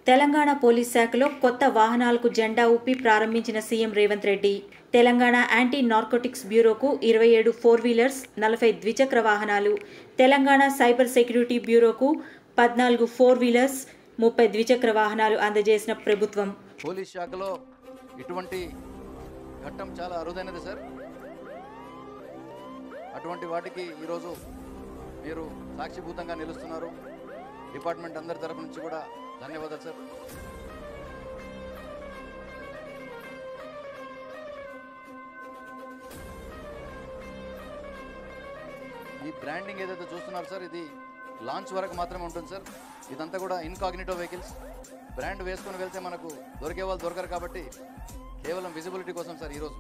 Telangana police శాఖలో కొత్త వాహనాలకు జెండా ఊపి ప్రారంభించిన CM Revanth Reddy. Telangana anti narcotics బ్యూరోకు 27 4 వీలర్స్, 40 ద్విచక్ర వాహనాలు, తెలంగాణ సైబర్ సెక్యూరిటీ బ్యూరోకు 14 4 వీలర్స్, 30 ద్విచక్ర వాహనాలు అందజేసిన ప్రభుత్వం. పోలీస్ శాఖలో ఇటువంటి ఘట్టం చాలా అరుదైనది సార్. అటువంటి వాటికి ఈరోజు మీరు సాక్షిభూతంగా నిలుస్తున్నారు. డిపార్ట్మెంట్ అందరి తరపు నుంచి కూడా ధన్యవాదాలు సార్. ఈ బ్రాండింగ్ ఏదైతే చూస్తున్నారు సార్, ఇది లాంచ్ వరకు మాత్రమే ఉంటుంది సార్. ఇదంతా కూడా ఇన్కాగ్నిటో వెహికల్స్. బ్రాండ్ వేసుకొని వెళ్తే మనకు దొరికే వాళ్ళు దొరకరు కాబట్టి కేవలం విజిబిలిటీ కోసం సార్ ఈరోజు.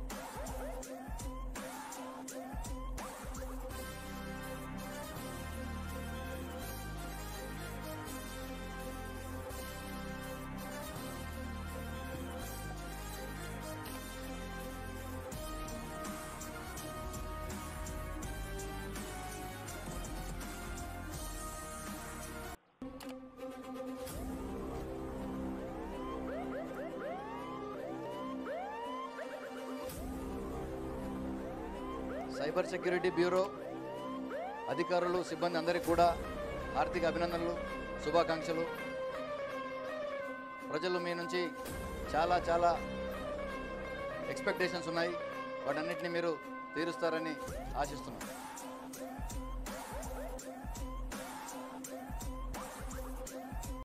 సైబర్ సెక్యూరిటీ బ్యూరో అధికారులు, సిబ్బంది అందరికీ కూడా హార్దిక అభినందనలు, శుభాకాంక్షలు. ప్రజలు మీ నుంచి చాలా చాలా ఎక్స్పెక్టేషన్స్ ఉన్నాయి. వాటన్నిటిని మీరు తీరుస్తారని ఆశిస్తున్నాను.